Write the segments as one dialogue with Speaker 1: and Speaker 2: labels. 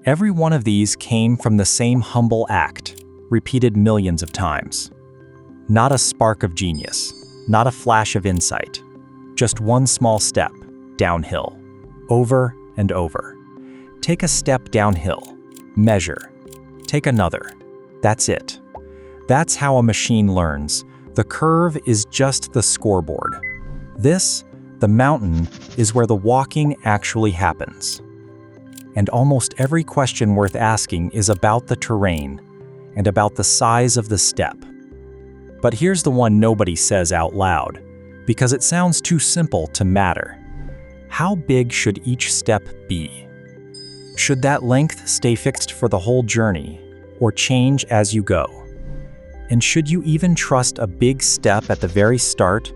Speaker 1: Every one of these came from the same humble act, repeated millions of times. Not a spark of genius, not a flash of insight, just one small step downhill, over and over. Take a step downhill, measure, take another. That's it. That's how a machine learns. The curve is just the scoreboard. This, the mountain, is where the walking actually happens. And almost every question worth asking is about the terrain and about the size of the step. But here's the one nobody says out loud, because it sounds too simple to matter. How big should each step be? Should that length stay fixed for the whole journey, or change as you go? And should you even trust a big step at the very start,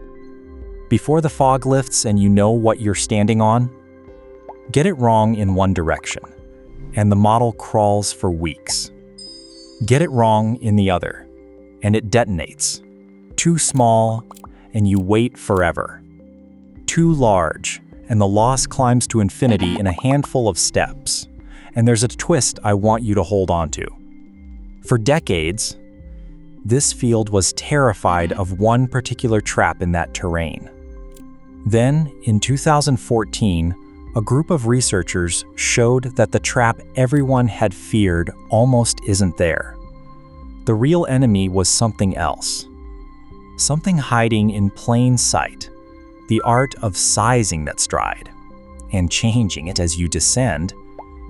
Speaker 1: before the fog lifts and you know what you're standing on? Get it wrong in one direction, and the model crawls for weeks. Get it wrong in the other, and it detonates. Too small, and you wait forever. Too large, and the loss climbs to infinity in a handful of steps. And there's a twist I want you to hold on to. For decades, this field was terrified of one particular trap in that terrain. Then, in 2014, a group of researchers showed that the trap everyone had feared almost isn't there. The real enemy was something else. Something hiding in plain sight, the art of sizing that stride, and changing it as you descend,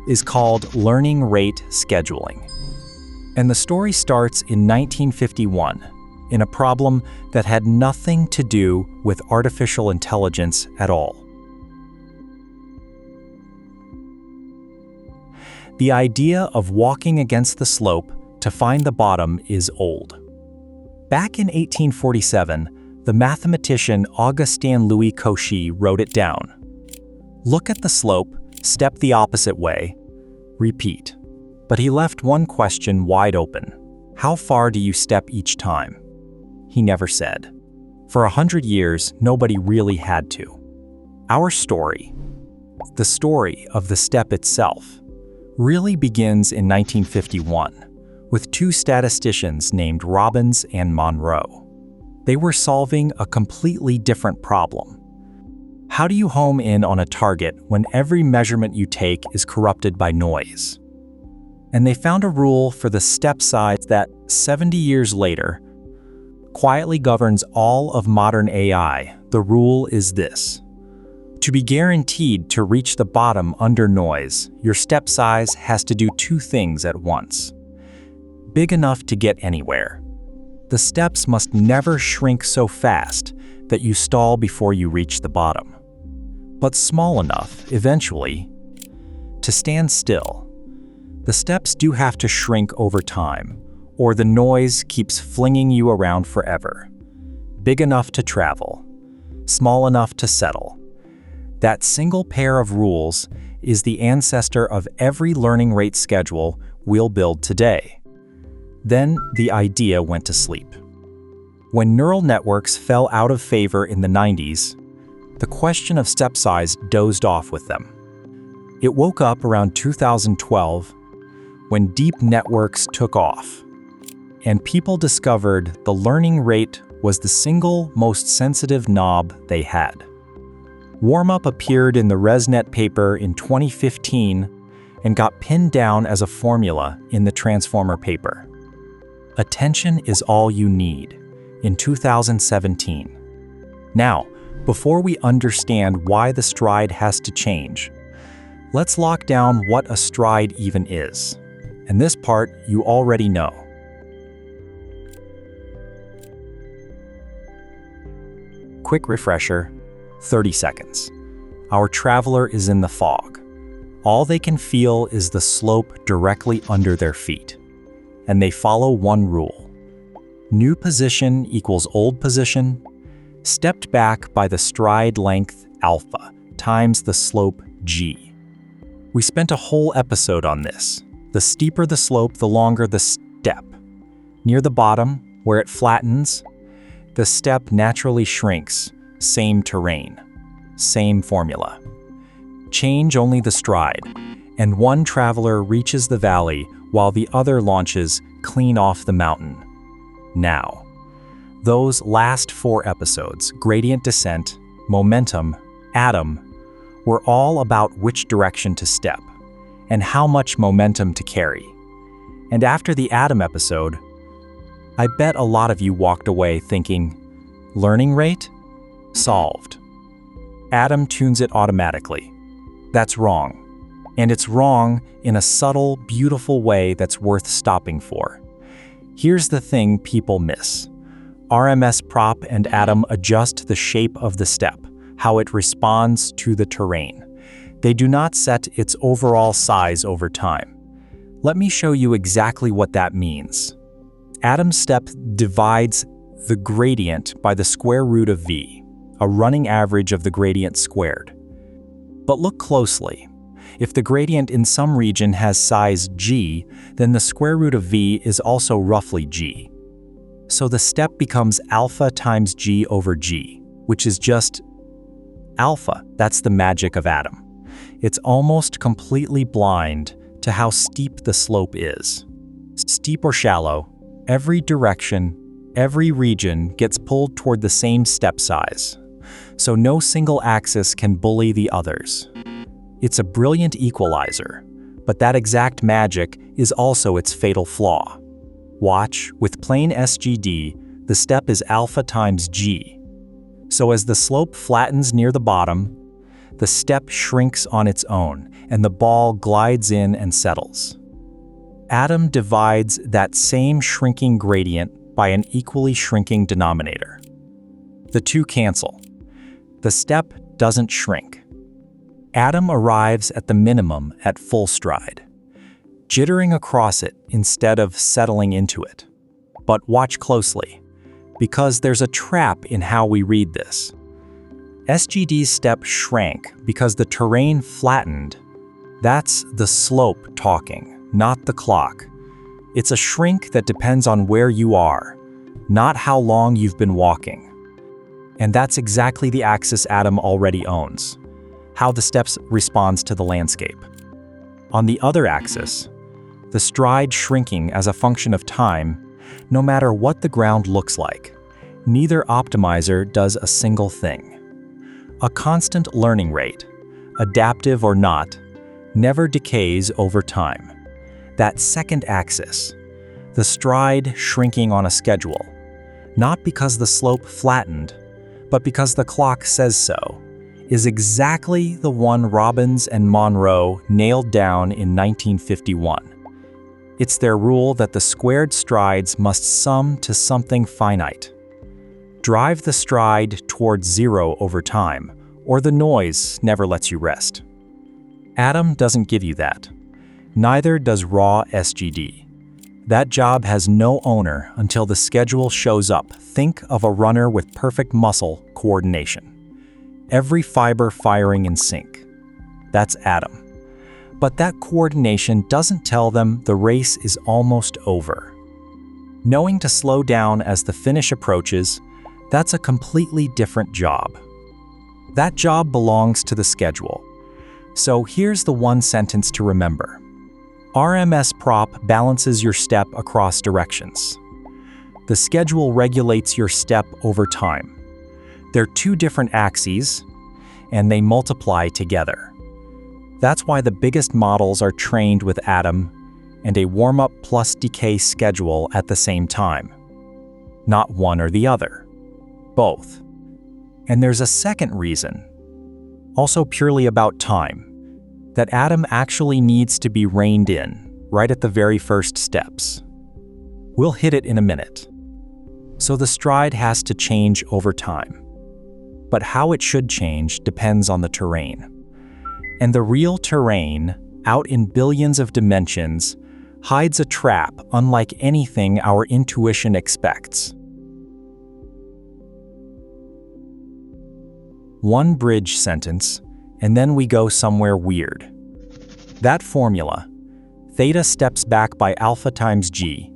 Speaker 1: is called learning rate scheduling. And the story starts in 1951, in a problem that had nothing to do with artificial intelligence at all. The idea of walking against the slope to find the bottom is old. Back in 1847, the mathematician Augustin-Louis Cauchy wrote it down. Look at the slope, step the opposite way, repeat. But he left one question wide open. How far do you step each time? He never said. For 100 years, nobody really had to. Our story, the story of the step itself, really begins in 1951 with two statisticians named Robbins and Monro. They were solving a completely different problem. How do you home in on a target when every measurement you take is corrupted by noise? And they found a rule for the step size that, 70 years later, quietly governs all of modern AI. The rule is this. To be guaranteed to reach the bottom under noise, your step size has to do two things at once. Big enough to get anywhere. The steps must never shrink so fast that you stall before you reach the bottom, but small enough, eventually, to stand still. The steps do have to shrink over time, or the noise keeps flinging you around forever. Big enough to travel, small enough to settle. That single pair of rules is the ancestor of every learning rate schedule we'll build today. Then the idea went to sleep. When neural networks fell out of favor in the 90s, the question of step size dozed off with them. It woke up around 2012 when deep networks took off, and people discovered the learning rate was the single most sensitive knob they had. Warmup appeared in the ResNet paper in 2015 and got pinned down as a formula in the Transformer paper. Attention is all you need in 2017. Now, before we understand why the stride has to change, let's lock down what a stride even is. And this part you already know. Quick refresher, 30 seconds. Our traveler is in the fog. All they can feel is the slope directly under their feet. And they follow one rule. New position equals old position, stepped back by the stride length alpha times the slope g. We spent a whole episode on this. The steeper the slope, the longer the step. Near the bottom, where it flattens, the step naturally shrinks. Same terrain, same formula. Change only the stride, and one traveler reaches the valley while the other launches clean off the mountain. Now, those last 4 episodes, gradient descent, momentum, Aadam, were all about which direction to step and how much momentum to carry. And after the Aadam episode, I bet a lot of you walked away thinking, learning rate? Solved. Aadam tunes it automatically. That's wrong. And it's wrong in a subtle, beautiful way that's worth stopping for. Here's the thing people miss. RMS prop and Aadam adjust the shape of the step, how it responds to the terrain. They do not set its overall size over time. Let me show you exactly what that means. Aadam's step divides the gradient by the square root of v, a running average of the gradient squared. But look closely. If the gradient in some region has size g, then the square root of v is also roughly g. So the step becomes alpha times g over g, which is just alpha. That's the magic of Aadam. It's almost completely blind to how steep the slope is. Steep or shallow, every direction, every region gets pulled toward the same step size. So no single axis can bully the others. It's a brilliant equalizer, but that exact magic is also its fatal flaw. Watch, with plain SGD, the step is alpha times g. So as the slope flattens near the bottom, the step shrinks on its own, and the ball glides in and settles. Aadam divides that same shrinking gradient by an equally shrinking denominator. The two cancel. The step doesn't shrink. Aadam arrives at the minimum at full stride, jittering across it instead of settling into it. But watch closely, because there's a trap in how we read this. SGD's step shrank because the terrain flattened. That's the slope talking, not the clock. It's a shrink that depends on where you are, not how long you've been walking. And that's exactly the axis Aadam already owns, how the steps responds to the landscape. On the other axis, the stride shrinking as a function of time, no matter what the ground looks like, neither optimizer does a single thing. A constant learning rate, adaptive or not, never decays over time. That second axis, the stride shrinking on a schedule, not because the slope flattened, but because the clock says so, is exactly the one Robbins and Monro nailed down in 1951. It's their rule that the squared strides must sum to something finite. Drive the stride towards zero over time, or the noise never lets you rest. Aadam doesn't give you that. Neither does raw SGD. That job has no owner until the schedule shows up. Think of a runner with perfect muscle coordination. Every fiber firing in sync. That's Aadam. But that coordination doesn't tell them the race is almost over. Knowing to slow down as the finish approaches, that's a completely different job. That job belongs to the schedule. So here's the one sentence to remember. RMS prop balances your step across directions. The schedule regulates your step over time. They're two different axes, and they multiply together. That's why the biggest models are trained with Aadam and a warm-up plus decay schedule at the same time. Not one or the other. Both. And there's a second reason, also purely about time, that Aadam actually needs to be reined in right at the very first steps. We'll hit it in a minute. So the stride has to change over time. But how it should change depends on the terrain. And the real terrain, out in billions of dimensions, hides a trap unlike anything our intuition expects. One bridge sentence, and then we go somewhere weird. That formula, theta steps back by alpha times g,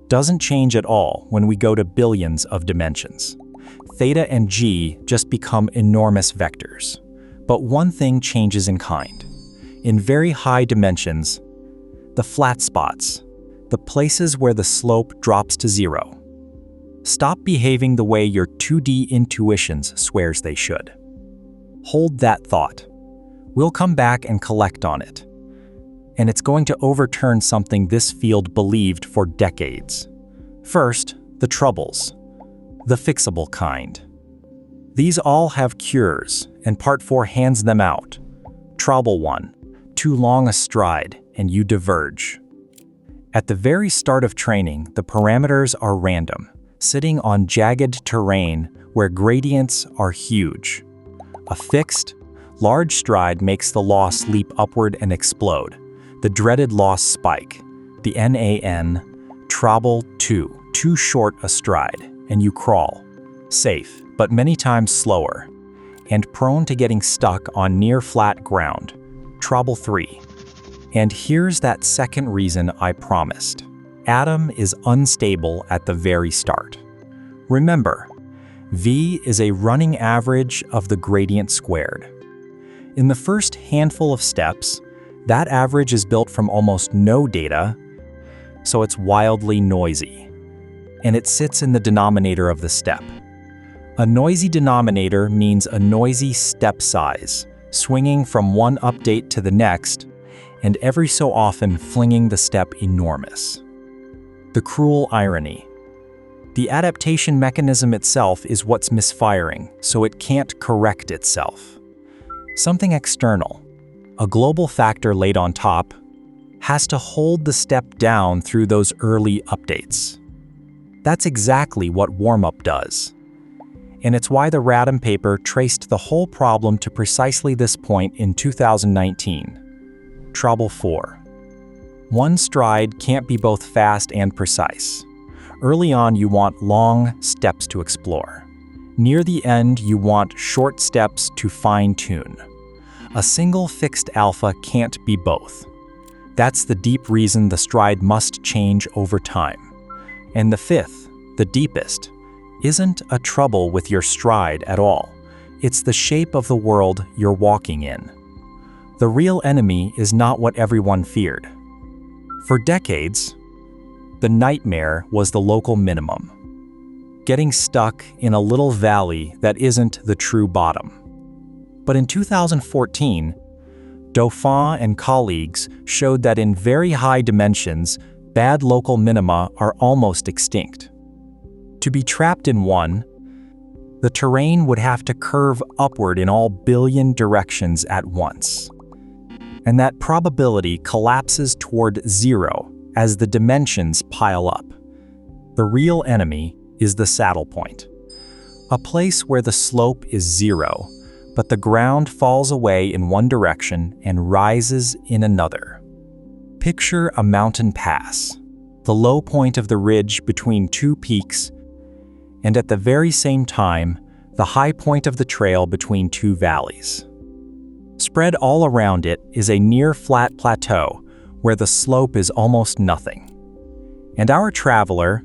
Speaker 1: doesn't change at all when we go to billions of dimensions. Theta and g just become enormous vectors. But one thing changes in kind. in very high dimensions, the flat spots, the places where the slope drops to zero. Stop behaving the way your 2D intuitions swears they should. Hold that thought. We'll come back and collect on it. And it's going to overturn something this field believed for decades. First, the troubles. The fixable kind. These all have cures, and Part 4 hands them out. Trouble 1. Too long a stride, and you diverge. At the very start of training, the parameters are random, sitting on jagged terrain where gradients are huge. A fixed, large stride makes the loss leap upward and explode. The dreaded loss spike, the NAN, trouble 2, too short a stride, and you crawl. Safe, but many times slower, and prone to getting stuck on near flat ground. Trouble 3. And here's that second reason I promised. Aadam is unstable at the very start. Remember, V is a running average of the gradient squared. In the first handful of steps, that average is built from almost no data, so it's wildly noisy. And it sits in the denominator of the step. A noisy denominator means a noisy step size, swinging from one update to the next, and every so often flinging the step enormous. The cruel irony. The adaptation mechanism itself is what's misfiring, so it can't correct itself. Something external, a global factor laid on top, has to hold the step down through those early updates. That's exactly what Warmup does. And it's why the Aadam paper traced the whole problem to precisely this point in 2019. Trouble 4. One stride can't be both fast and precise. Early on, you want long steps to explore. Near the end, you want short steps to fine-tune. A single fixed alpha can't be both. That's the deep reason the stride must change over time. And the fifth, the deepest, isn't a trouble with your stride at all. It's the shape of the world you're walking in. The real enemy is not what everyone feared. For decades, the nightmare was the local minimum. Getting stuck in a little valley that isn't the true bottom. But in 2014, Dauphin and colleagues showed that in very high dimensions, bad local minima are almost extinct. To be trapped in one, the terrain would have to curve upward in all billion directions at once. And that probability collapses toward zero as the dimensions pile up. The real enemy is the saddle point, a place where the slope is zero, but the ground falls away in one direction and rises in another. Picture a mountain pass, the low point of the ridge between two peaks, and at the very same time, the high point of the trail between two valleys. Spread all around it is a near-flat plateau where the slope is almost nothing. And our traveler,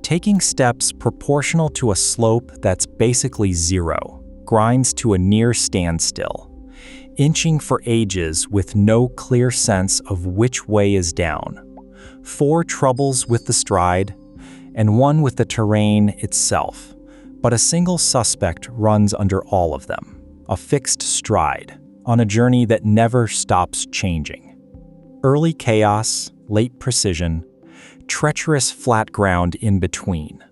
Speaker 1: taking steps proportional to a slope that's basically zero, grinds to a near standstill, inching for ages with no clear sense of which way is down. 4 troubles with the stride, and 1 with the terrain itself, but a single suspect runs under all of them, a fixed stride, on a journey that never stops changing. Early chaos, late precision, treacherous flat ground in between.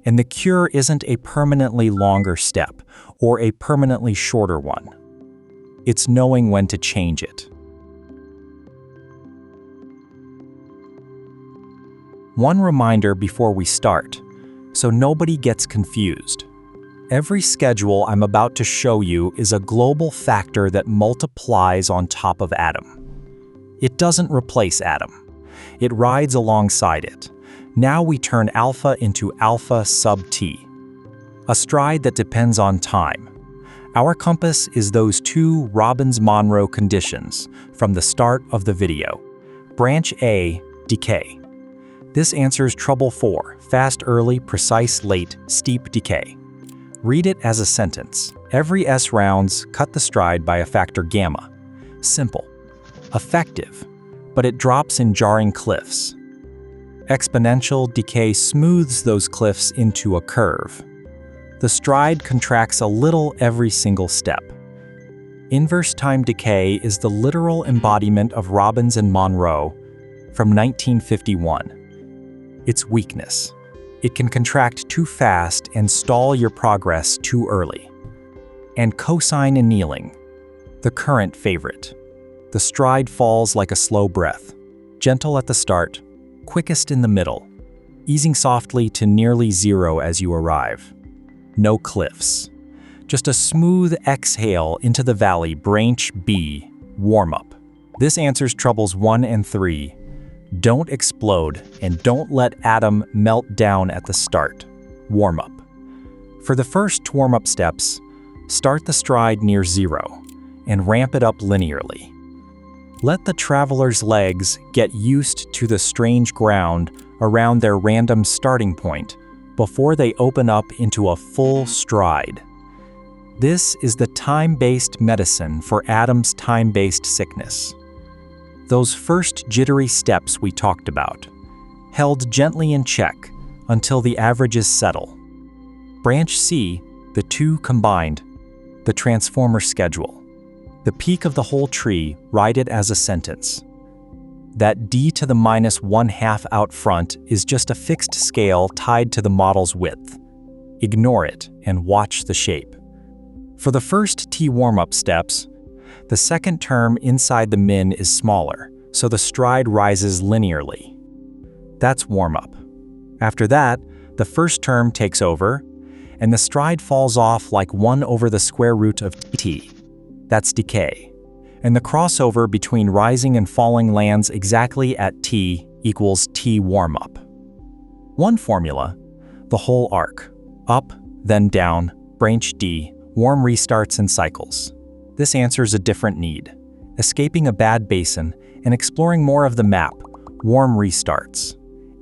Speaker 1: And the cure isn't a permanently longer step or a permanently shorter one. It's knowing when to change it. One reminder before we start, so nobody gets confused. Every schedule I'm about to show you is a global factor that multiplies on top of Aadam. It doesn't replace Aadam. It rides alongside it. Now we turn alpha into alpha sub t, a stride that depends on time. Our compass is those 2 Robbins-Monro conditions from the start of the video. Branch A, decay. This answers trouble 4, fast early, precise late, steep decay. Read it as a sentence. Every S rounds cut the stride by a factor gamma. Simple. Effective, but it drops in jarring cliffs. Exponential decay smooths those cliffs into a curve. The stride contracts a little every single step. Inverse time decay is the literal embodiment of Robbins-Monro from 1951. Its weakness: it can contract too fast and stall your progress too early. And Cosine Annealing, the current favorite. The stride falls like a slow breath, gentle at the start, quickest in the middle, easing softly to nearly zero as you arrive. No cliffs. Just a smooth exhale into the valley. Branch B, Warmup. This answers troubles 1 and 3. Don't explode, and don't let Aadam melt down at the start. Warmup. For the first warm-up steps, start the stride near 0 and ramp it up linearly. Let the traveler's legs get used to the strange ground around their random starting point before they open up into a full stride. This is the time-based medicine for Aadam's time-based sickness. Those first jittery steps we talked about, held gently in check until the averages settle. Branch C, the two combined, the transformer schedule. The peak of the whole tree, write it as a sentence. That d to the minus 1/2 out front is just a fixed scale tied to the model's width. Ignore it and watch the shape. For the first T warm-up steps, the second term inside the min is smaller, so the stride rises linearly. That's warm-up. After that, the first term takes over, and the stride falls off like 1 over the square root of t. That's decay. And the crossover between rising and falling lands exactly at t equals t warm-up. One formula, the whole arc. Up, then down, branch D, warm restarts and cycles. This answers a different need. Escaping a bad basin and exploring more of the map. Warm restarts.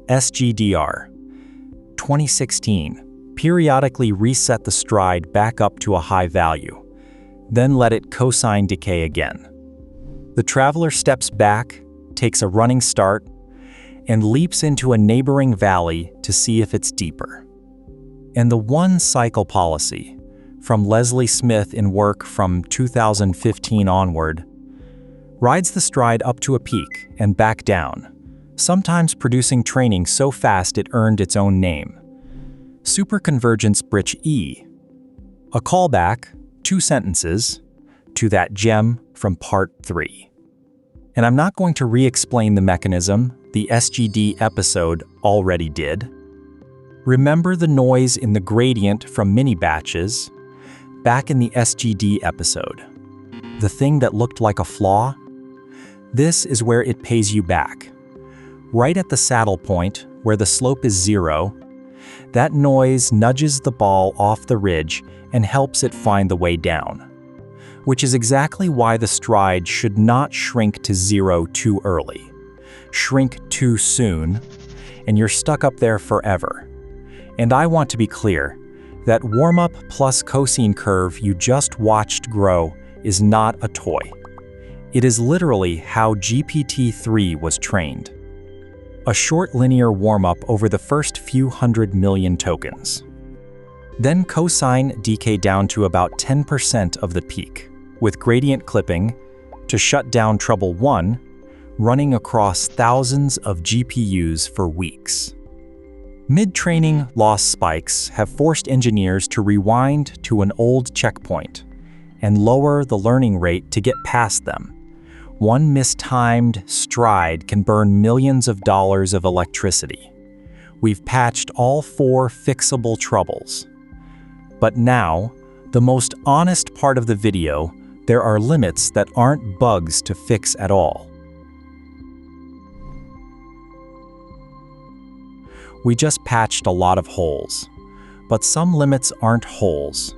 Speaker 1: SGDR. 2016. Periodically reset the stride back up to a high value. Then let it cosine decay again. The traveler steps back, takes a running start, and leaps into a neighboring valley to see if it's deeper. And the one cycle policy, from Leslie Smith in work from 2015 onward, rides the stride up to a peak and back down, sometimes producing training so fast it earned its own name. Superconvergence Bridge E. A callback, 2 sentences, to that gem from part 3. And I'm not going to re-explain the mechanism, the SGD episode already did. Remember the noise in the gradient from mini batches back in the SGD episode. The thing that looked like a flaw? This is where it pays you back. Right at the saddle point, where the slope is 0, that noise nudges the ball off the ridge and helps it find the way down. Which is exactly why the stride should not shrink to 0 too early. Shrink too soon, and you're stuck up there forever. And I want to be clear, that warm-up plus cosine curve you just watched grow is not a toy. It is literally how GPT-3 was trained. A short linear warm-up over the first few 100 million tokens. Then cosine decay down to about 10% of the peak, with gradient clipping to shut down trouble 1, running across thousands of GPUs for weeks. Mid-training loss spikes have forced engineers to rewind to an old checkpoint and lower the learning rate to get past them. One mistimed stride can burn millions of dollars of electricity. We've patched all 4 fixable troubles. But now, the most honest part of the video, there are limits that aren't bugs to fix at all. We just patched a lot of holes. But some limits aren't holes.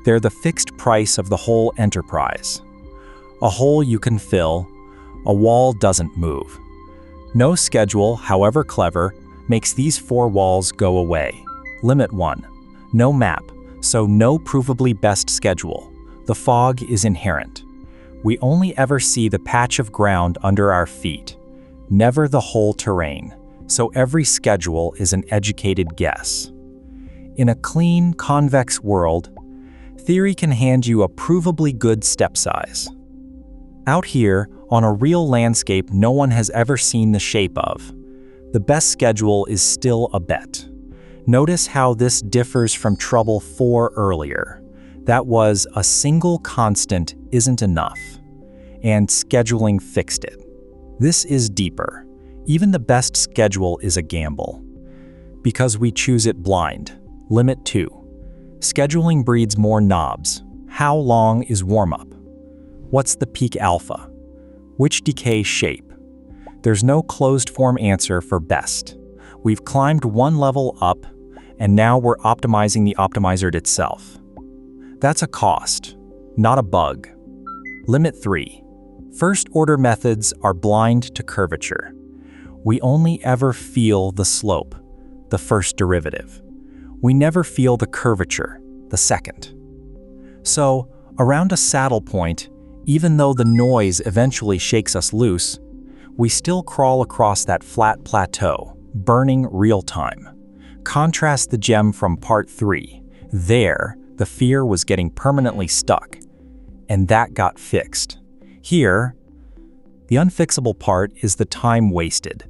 Speaker 1: They're the fixed price of the whole enterprise. A hole you can fill, a wall doesn't move. No schedule, however clever, makes these 4 walls go away. Limit 1. No map, so no provably best schedule. The fog is inherent. We only ever see the patch of ground under our feet, never the whole terrain, so every schedule is an educated guess. In a clean, convex world, theory can hand you a provably good step size. Out here, on a real landscape no one has ever seen the shape of, the best schedule is still a bet. Notice how this differs from trouble 4 earlier. That was a single constant isn't enough, and scheduling fixed it. This is deeper. Even the best schedule is a gamble, because we choose it blind. Limit 2. Scheduling breeds more knobs. How long is warm-up? What's the peak alpha? Which decay shape? There's no closed-form answer for best. We've climbed one level up, and now we're optimizing the optimizer itself. That's a cost, not a bug. Limit 3. First-order methods are blind to curvature. We only ever feel the slope, the first derivative. We never feel the curvature, the second. So, around a saddle point, even though the noise eventually shakes us loose, we still crawl across that flat plateau, burning real time. Contrast the gem from part 3. There, the fear was getting permanently stuck, and that got fixed. Here, the unfixable part is the time wasted.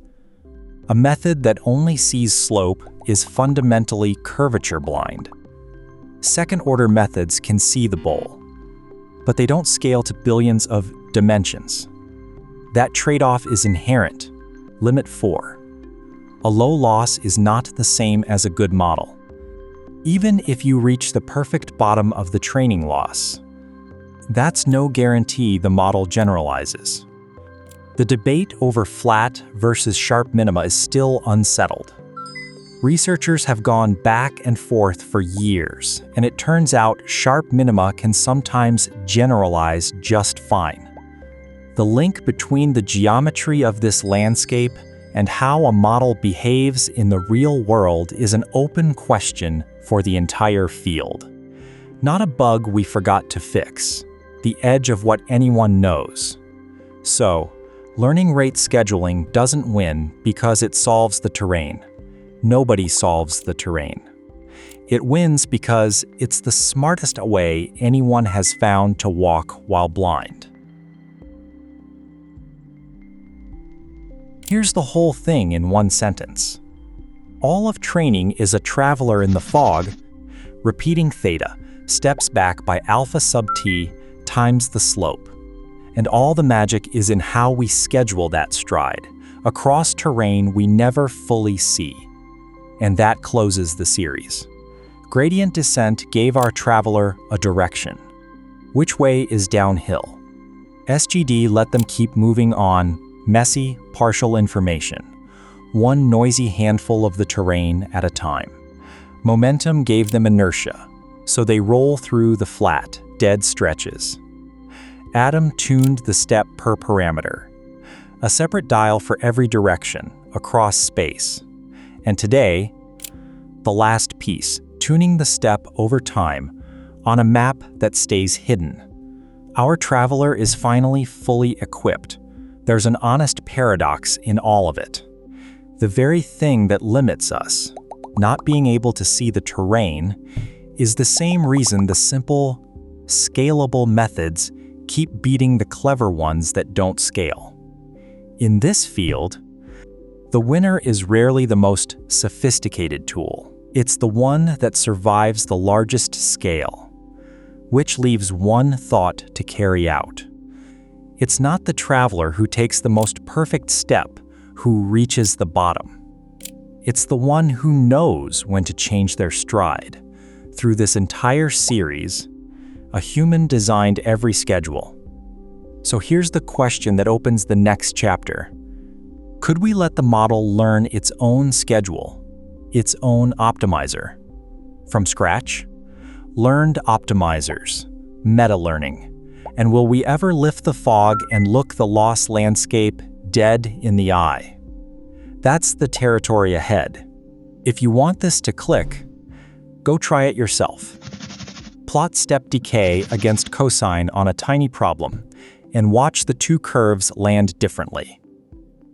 Speaker 1: A method that only sees slope is fundamentally curvature blind. Second-order methods can see the bowl, but they don't scale to billions of dimensions. That trade-off is inherent. Limit 4. A low loss is not the same as a good model. Even if you reach the perfect bottom of the training loss, that's no guarantee the model generalizes. The debate over flat versus sharp minima is still unsettled. Researchers have gone back and forth for years, and it turns out sharp minima can sometimes generalize just fine. The link between the geometry of this landscape and how a model behaves in the real world is an open question for the entire field. Not a bug we forgot to fix, the edge of what anyone knows. So, learning rate scheduling doesn't win because it solves the terrain. Nobody solves the terrain. It wins because it's the smartest way anyone has found to walk while blind. Here's the whole thing in one sentence. All of training is a traveler in the fog, repeating theta, steps back by alpha sub t times the slope. And all the magic is in how we schedule that stride, across terrain we never fully see. And that closes the series. Gradient descent gave our traveler a direction. Which way is downhill? SGD let them keep moving on, messy, partial information, one noisy handful of the terrain at a time. Momentum gave them inertia, so they roll through the flat, dead stretches. Aadam tuned the step per parameter, a separate dial for every direction, across space. And today, the last piece, tuning the step over time, on a map that stays hidden. Our traveler is finally fully equipped. There's an honest paradox in all of it. The very thing that limits us, not being able to see the terrain, is the same reason the simple, scalable methods keep beating the clever ones that don't scale. In this field, the winner is rarely the most sophisticated tool. It's the one that survives the largest scale, which leaves one thought to carry out. It's not the traveler who takes the most perfect step who reaches the bottom. It's the one who knows when to change their stride. Through this entire series, a human designed every schedule. So here's the question that opens the next chapter. Could we let the model learn its own schedule, its own optimizer? From scratch? Learned optimizers, meta-learning. And will we ever lift the fog and look the lost landscape dead in the eye? That's the territory ahead. If you want this to click, go try it yourself. Plot step decay against cosine on a tiny problem, and watch the two curves land differently.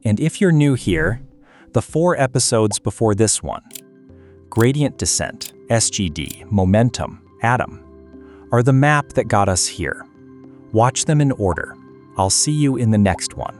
Speaker 1: And if you're new here, the 4 episodes before this one, gradient descent, SGD, momentum, Aadam, are the map that got us here. Watch them in order. I'll see you in the next one.